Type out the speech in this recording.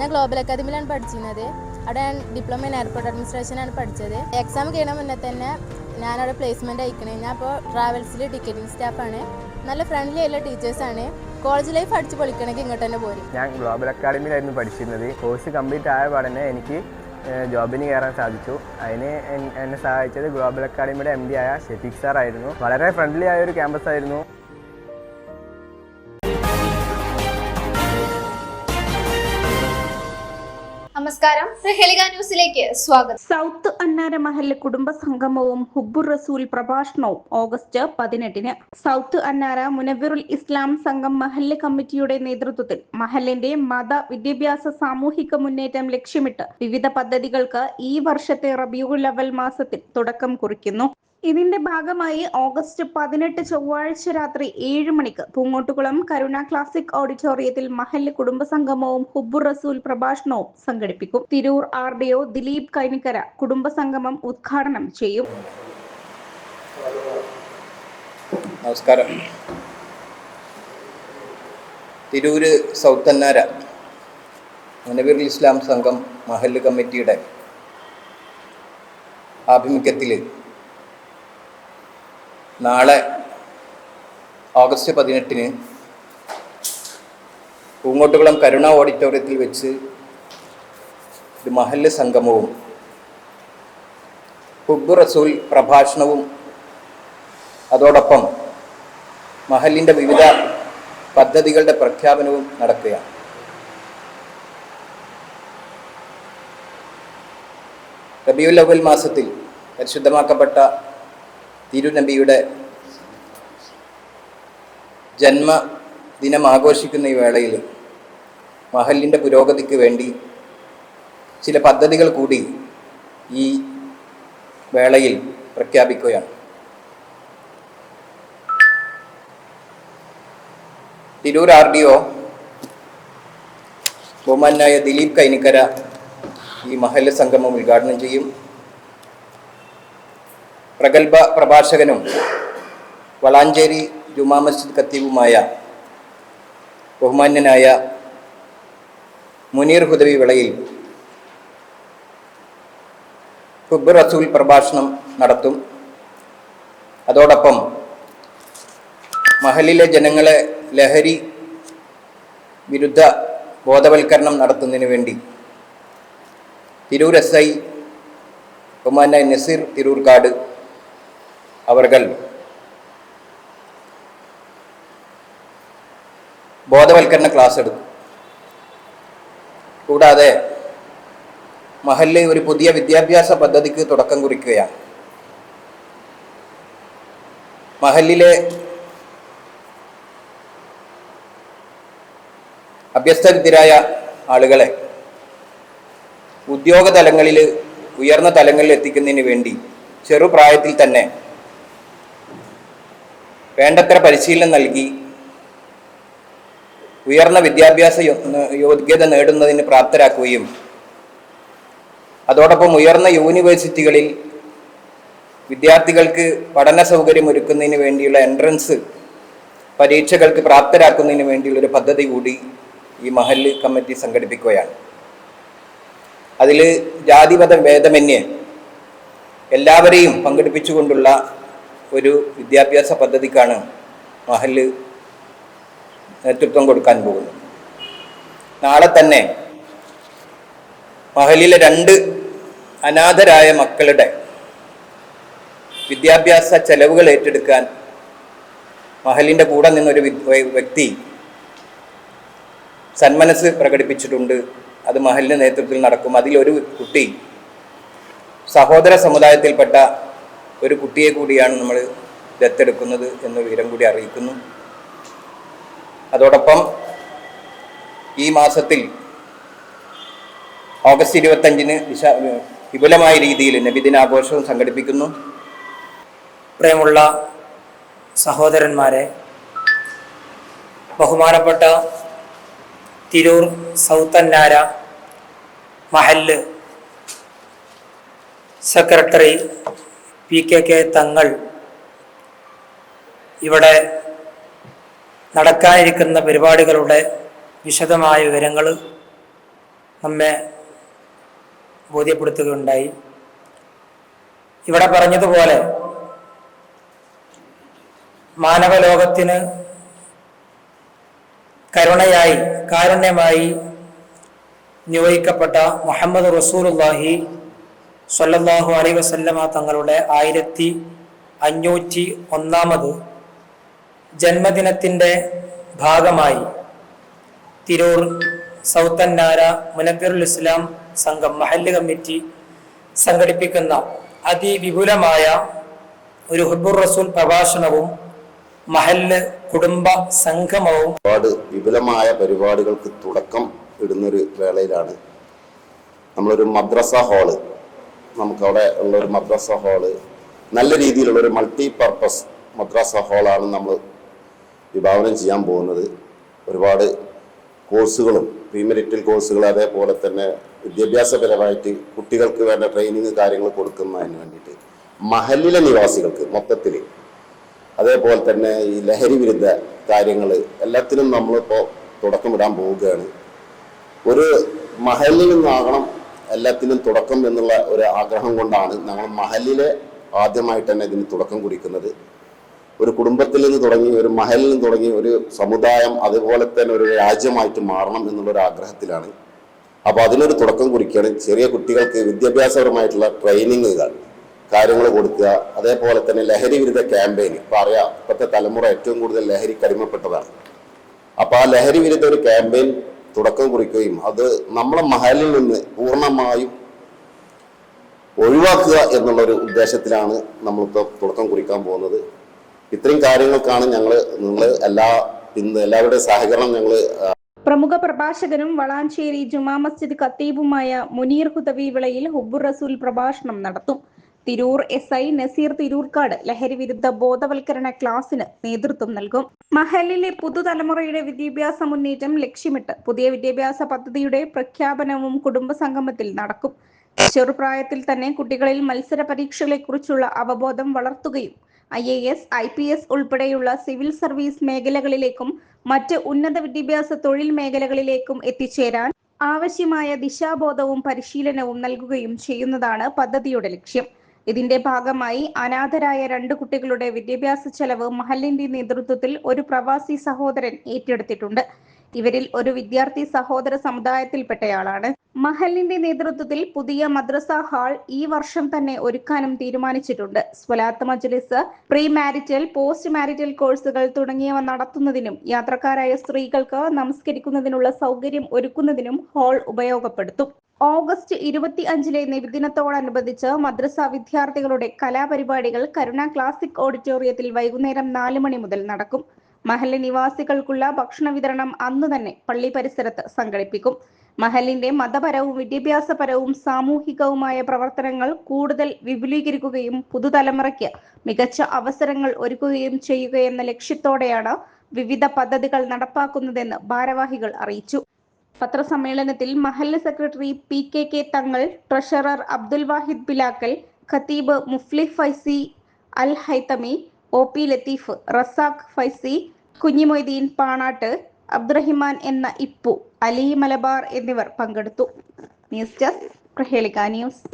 ഞാൻ ഗ്ലോബൽ അക്കാദമിയിലാണ് പഠിച്ചിരുന്നത്. അവിടെ ഞാൻ ഡിപ്ലോമ ഇൻ എയർപോർട്ട് അഡ്മിനിസ്ട്രേഷനാണ് പഠിച്ചത്. എക്സാം കഴിയണ മുന്നേ തന്നെ ഞാനവിടെ പ്ലേസ്മെൻറ്റ് അയക്കണേ. ഞാൻ ഇപ്പോൾ ട്രാവൽസിൽ ടിക്കറ്റിംഗ് സ്റ്റാഫാണ്. നല്ല ഫ്രണ്ട്ലി ആയിട്ടുള്ള ടീച്ചേഴ്സാണ്. കോളേജ് ലൈഫ് അടിച്ച് പൊളിക്കണമെങ്കിൽ ഇങ്ങോട്ട് തന്നെ പോരും. ഞാൻ ഗ്ലോബൽ അക്കാദമിയിലായിരുന്നു പഠിച്ചിരുന്നത്. കോഴ്സ് കംപ്ലീറ്റ് ആയ പാടനെ എനിക്ക് ജോബിന് കയറാൻ സാധിച്ചു. അതിന് എന്നെ സഹായിച്ചത് ഗ്ലോബൽ അക്കാദമിയുടെ MD ആയ ഷെഫീഖ് സാർ ആയിരുന്നു. വളരെ ഫ്രണ്ട്ലി ആയ ഒരു ക്യാമ്പസ് ആയിരുന്നു. നമസ്കാരം, പ്രഹേളിക ന്യൂസിലേക്ക് സ്വാഗതം. സൗത്ത് അന്നാര മഹല്ല് കുടുംബ സംഗമവും ഹുബ്ബുർ റസൂൽ പ്രഭാഷണവും ഓഗസ്റ്റ് 18-ന് സൗത്ത് അന്നാര മുനവ്വിറുൽ ഇസ്ലാം സംഘം മഹല്ല് കമ്മിറ്റിയുടെ നേതൃത്വത്തിൽ മഹല്ലിന്റെ മത വിദ്യാഭ്യാസ സാമൂഹിക മുന്നേറ്റം ലക്ഷ്യമിട്ട് വിവിധ പദ്ധതികൾക്ക് ഈ വർഷത്തെ റബീഉൽ അവൽ മാസത്തിൽ തുടക്കം കുറിക്കുന്നു. ഇതിന്റെ ഭാഗമായി ഓഗസ്റ്റ് 18 ചൊവ്വാഴ്ച രാത്രി 7 മണിക്ക് പൂങ്ങോട്ടുകുളം കരുണ ക്ലാസിക് ഓഡിറ്റോറിയത്തിൽ മഹല്ല് കുടുംബസംഗമവും ഹുബ്ബുർ റസൂൽ പ്രഭാഷണവും സംഘടിപ്പിക്കും. തിരൂർ RDO ദിലീപ് കൈനിക്കര കുടുംബസംഗമം ഉദ്ഘാടനം ചെയ്യും. നമസ്കാരം. തിരൂര് സൗത്ത് അന്നാര മുനവ്വിറുൽ ഇസ്ലാം സംഘം മഹല്ല് കമ്മിറ്റിയുടെ ആഭിമുഖ്യത്തിൽ നാളെ ഓഗസ്റ്റ് 18-ന് പൂങ്ങോട്ടുകുളം കരുണ ഓഡിറ്റോറിയത്തിൽ വെച്ച് ഒരു മഹല്ല് സംഗമവും ഹുബ്ബുർ റസൂൽ പ്രഭാഷണവും അതോടൊപ്പം മഹല്ലിൻ്റെ വിവിധ പദ്ധതികളുടെ പ്രഖ്യാപനവും നടക്കുകയാണ്. റബീഉൽ അവൽ മാസത്തിൽ പരിശുദ്ധമാക്കപ്പെട്ട തിരുനബിയുടെ ജന്മദിനം ആഘോഷിക്കുന്ന ഈ വേളയിൽ മഹല്ലിൻ്റെ പുരോഗതിക്ക് വേണ്ടി ചില പദ്ധതികൾ കൂടി ഈ വേളയിൽ പ്രഖ്യാപിക്കുകയാണ്. തിരൂർ RDO ബഹുമാനായ ദിലീപ് കൈനിക്കര ഈ മഹല്ല് സംഗമം ഉദ്ഘാടനം ചെയ്യും. പ്രഗത്ഭ പ്രഭാഷകനും വളാഞ്ചേരി ജുമാ മസ്ജിദ് ഖത്തീബുമായ ബഹുമാന്യനായ മുനീർ ഹുദവി വിളയിൽ ഹുബ്ബുർ റസൂൽ പ്രഭാഷണം നടത്തും. അതോടൊപ്പം മഹല്ലിലെ ജനങ്ങളെ ലഹരി വിരുദ്ധ ബോധവൽക്കരണം നടത്തുന്നതിന് വേണ്ടി തിരൂർ SI ബഹുമാനായ നസീർ തിരൂർക്കാട് അവർകൾ ബോധവൽക്കരണ ക്ലാസ് എടുക്കും. കൂടാതെ മഹല്ല് ഒരു പുതിയ വിദ്യാഭ്യാസ പദ്ധതിക്ക് തുടക്കം കുറിക്കുകയാണ്. മഹല്ലിലെ അഭ്യസ്തവിദ്യരായ ആളുകളെ ഉദ്യോഗ തലങ്ങളിൽ ഉയർന്ന തലങ്ങളിൽ എത്തിക്കുന്നതിന് വേണ്ടി ചെറുപ്രായത്തിൽ തന്നെ വേണ്ടത്ര പരിശീലനം നൽകി ഉയർന്ന വിദ്യാഭ്യാസ യോഗ്യത നേടുന്നതിന് പ്രാപ്തരാക്കുകയും അതോടൊപ്പം ഉയർന്ന യൂണിവേഴ്സിറ്റികളിൽ വിദ്യാർത്ഥികൾക്ക് പഠന സൗകര്യം ഒരുക്കുന്നതിന് വേണ്ടിയുള്ള എൻട്രൻസ് പരീക്ഷകൾക്ക് പ്രാപ്തരാക്കുന്നതിന് വേണ്ടിയുള്ളൊരു പദ്ധതി കൂടി ഈ മഹല്ല് കമ്മിറ്റി സംഘടിപ്പിക്കുകയാണ്. അതിൽ ജാതിമത ഭേദമന്യേ എല്ലാവരെയും പങ്കെടുപ്പിച്ചുകൊണ്ടുള്ള ഒരു വിദ്യാഭ്യാസ പദ്ധതിക്കാണ് മഹല്ല് നേതൃത്വം കൊടുക്കാൻ പോകുന്നത്. നാളെ തന്നെ മഹല്ലിലെ 2 അനാഥരായ മക്കളുടെ വിദ്യാഭ്യാസ ചെലവുകൾ ഏറ്റെടുക്കാൻ മഹല്ലിൻ്റെ കൂടെ നിന്നൊരു വ്യക്തി സന്മനസ് പ്രകടിപ്പിച്ചിട്ടുണ്ട്. അത് മഹല്ലിൻ്റെ നേതൃത്വത്തിൽ നടക്കും. അതിലൊരു കുട്ടി സഹോദര സമുദായത്തിൽപ്പെട്ട ഒരു കുട്ടിയെ കൂടിയാണ് നമ്മൾ ദത്തെടുക്കുന്നത് എന്ന വിവരം കൂടി അറിയിക്കുന്നു. അതോടൊപ്പം ഈ മാസത്തിൽ ഓഗസ്റ്റ് 25-ന് വിപുലമായ രീതിയിൽ നബിദിനാഘോഷവും സംഘടിപ്പിക്കുന്നു. പ്രിയമുള്ള സഹോദരന്മാരെ, ബഹുമാനപ്പെട്ട തിരൂർ സൗത്ത് അന്നാര മഹല്ല് സെക്രട്ടറി PKK തങ്ങൾ ഇവിടെ നടക്കാനിരിക്കുന്ന പരിപാടികളുടെ വിശദമായ വിവരങ്ങൾ നമ്മെ ബോധ്യപ്പെടുത്തുകയുണ്ടായി. ഇവിടെ പറഞ്ഞതുപോലെ മാനവലോകത്തിന് കാരുണ്യമായി നിയോഗിക്കപ്പെട്ട മുഹമ്മദ് റസൂലുള്ളാഹി സ്വല്ലല്ലാഹു അലൈഹി വസല്ലമ തങ്ങളുടെ 1501 ജന്മദിനത്തിൻ്റെ ഭാഗമായി തിരൂർ സൗത്ത് അന്നാര മുനവ്വിറുൽ ഇസ്ലാം സംഘം മഹല്ല് കമ്മിറ്റി സംഘടിപ്പിക്കുന്ന അതിവിപുലമായ ഒരു ഹുബ്ബുർ റസൂൽ പ്രഭാഷണവും മഹല്ല് കുടുംബ സംഗമവും ഒരുപാട് വിപുലമായ പരിപാടികൾക്ക് തുടക്കം ഇടുന്നൊരു വേളയിലാണ് നമ്മളൊരു മദ്രസ ഹാള്, നമുക്കവിടെ ഉള്ളൊരു മദ്രസ ഹാള്, നല്ല രീതിയിലുള്ളൊരു മൾട്ടി പർപ്പസ് മദ്രസ ഹാളാണ് നമ്മൾ വിഭാവനം ചെയ്യാൻ പോകുന്നത്. ഒരുപാട് കോഴ്സുകളും പ്രീമെറിറ്റൽ കോഴ്സുകൾ, അതേപോലെ തന്നെ വിദ്യാഭ്യാസപരമായിട്ട് കുട്ടികൾക്ക് വേണ്ട ട്രെയിനിങ് കാര്യങ്ങൾ കൊടുക്കുന്നതിന് വേണ്ടിയിട്ട് മഹല്ലിലെ നിവാസികൾക്ക് മൊത്തത്തിൽ, അതേപോലെ തന്നെ ഈ ലഹരി വിരുദ്ധ കാര്യങ്ങൾ എല്ലാത്തിനും നമ്മളിപ്പോൾ തുടക്കമിടാൻ പോവുകയാണ്. ഒരു മഹല്ലിൽ നിന്നാകണം എല്ലാത്തിനും തുടക്കം എന്നുള്ള ഒരു ആഗ്രഹം കൊണ്ടാണ് നമ്മൾ മഹല്ലിലെ ആദ്യമായിട്ട് തന്നെ ഇതിന് തുടക്കം കുറിക്കുന്നത്. ഒരു കുടുംബത്തിൽ നിന്ന് തുടങ്ങി, ഒരു മഹലിൽ നിന്ന് തുടങ്ങി, ഒരു സമുദായം അതുപോലെ തന്നെ ഒരു രാജ്യമായിട്ട് മാറണം എന്നുള്ളൊരു ആഗ്രഹത്തിലാണ്. അപ്പോൾ അതിനൊരു തുടക്കം കുറിക്കുകയാണ്. ചെറിയ കുട്ടികൾക്ക് വിദ്യാഭ്യാസപരമായിട്ടുള്ള ട്രെയിനിങ്ങുകൾ കാര്യങ്ങൾ കൊടുക്കുക, അതേപോലെ തന്നെ ലഹരി വിരുദ്ധ ക്യാമ്പയിൻ. ഇപ്പോൾ അറിയാം, ഇപ്പോഴത്തെ തലമുറ ഏറ്റവും കൂടുതൽ ലഹരിക്ക് അടിമപ്പെട്ടതാണ്. അപ്പോൾ ആ ലഹരി വിരുദ്ധ ഒരു ക്യാമ്പയിൻ തുടക്കം കുറിക്കുകയും അത് നമ്മളെ മഹലിൽ നിന്ന് പൂർണ്ണമായും ഒഴിവാക്കുക എന്നുള്ളൊരു ഉദ്ദേശത്തിലാണ് നമ്മളിപ്പോൾ തുടക്കം കുറിക്കാൻ പോകുന്നത്. ഇത്രയും കാര്യങ്ങൾക്കാണ് നിങ്ങൾ എല്ലാവരുടെയും സഹകരണം ഞങ്ങൾ. പ്രമുഖ പ്രഭാഷകനും വളാഞ്ചേരി ജുമാ മസ്ജിദ് ഖത്തീബുമായ മുനീർ ഹുദവി വിളയിൽ ഹുബ്ബുർ റസൂൽ പ്രഭാഷണം നടത്തും. തിരൂർ SI നസീർ തിരൂർക്കാട് ലഹരി വിരുദ്ധ ബോധവൽക്കരണ ക്ലാസിന് നേതൃത്വം നൽകും. മഹലിലെ പുതുതലമുറയുടെ വിദ്യാഭ്യാസ മുന്നേറ്റം ലക്ഷ്യമിട്ട് പുതിയ വിദ്യാഭ്യാസ പദ്ധതിയുടെ പ്രഖ്യാപനവും കുടുംബ സംഗമത്തിൽ നടക്കും. ചെറുപ്രായത്തിൽ തന്നെ കുട്ടികളിൽ മത്സര പരീക്ഷകളെക്കുറിച്ചുള്ള അവബോധം വളർത്തുകയും IAS, IPS ഉൾപ്പെടെയുള്ള സിവിൽ സർവീസ് മേഖലകളിലേക്കും മറ്റ് ഉന്നത വിദ്യാഭ്യാസ തൊഴിൽ മേഖലകളിലേക്കും എത്തിച്ചേരാൻ ആവശ്യമായ ദിശാബോധവും പരിശീലനവും നൽകുകയും ചെയ്യുന്നതാണ് പദ്ധതിയുടെ ലക്ഷ്യം. ഇതിന്റെ ഭാഗമായി അനാഥരായ 2 കുട്ടികളുടെ വിദ്യാഭ്യാസ ചെലവ് മഹല്ലിന്റെ നേതൃത്വത്തിൽ ഒരു പ്രവാസി സഹോദരൻ ഏറ്റെടുത്തിട്ടുണ്ട്. ഇവരിൽ ഒരു വിദ്യാർത്ഥി സഹോദര സമുദായത്തിൽപ്പെട്ടയാളാണ്. മഹല്ലിന്റെ നേതൃത്വത്തിൽ പുതിയ മദ്രസ ഹാൾ ഈ വർഷം തന്നെ ഒരുക്കാനും തീരുമാനിച്ചിട്ടുണ്ട്. സ്വലാത്ത് മജ്ലിസ്, പ്രീ മാരിറ്റൽ, പോസ്റ്റ് മാരിറ്റൽ കോഴ്സുകൾ തുടങ്ങിയവ നടത്തുന്നതിനും യാത്രക്കാരായ സ്ത്രീകൾക്ക് നമസ്കരിക്കുന്നതിനുള്ള സൗകര്യം ഒരുക്കുന്നതിനും ഹാൾ ഉപയോഗപ്പെടുത്തും. ഓഗസ്റ്റ് 25 നബിദിനത്തോടനുബന്ധിച്ച് മദ്രസ വിദ്യാർത്ഥികളുടെ കലാപരിപാടികൾ കരുണ ക്ലാസിക് ഓഡിറ്റോറിയത്തിൽ വൈകുന്നേരം 4 മണി മുതൽ നടക്കും. മഹല്ല് നിവാസികൾക്കുള്ള ഭക്ഷണ വിതരണം അന്ന് തന്നെ പള്ളി പരിസരത്ത് സംഘടിപ്പിക്കും. മഹല്ലിന്റെ മതപരവും വിദ്യാഭ്യാസപരവും സാമൂഹികവുമായ പ്രവർത്തനങ്ങൾ കൂടുതൽ വിപുലീകരിക്കുകയും പുതുതലമുറയ്ക്ക് മികച്ച അവസരങ്ങൾ ഒരുക്കുകയും ചെയ്യുകയെന്ന ലക്ഷ്യത്തോടെയാണ് വിവിധ പദ്ധതികൾ നടപ്പാക്കുന്നതെന്ന് ഭാരവാഹികൾ അറിയിച്ചു. പത്രസമ്മേളനത്തിൽ മഹല്ല് സെക്രട്ടറി PKK തങ്ങൾ, ട്രഷറർ അബ്ദുൽ വാഹിദ് ബിലാക്കൽ, ഖത്തീബ് മുഫ്ലിഹ് ഫൈസി അൽ ഹൈതമി, OP ലത്തീഫ്, റസാഖ് ഫൈസി, കുഞ്ഞിമൊയ്തീൻ പാണാട്ട്, അബ്ദുറഹിമാൻ എന്ന ഇപ്പു, അലി മലബാർ എന്നിവർ പങ്കെടുത്തു. ന്യൂസ് ഡെസ്ക് പ്രഹേളിക ന്യൂസ്.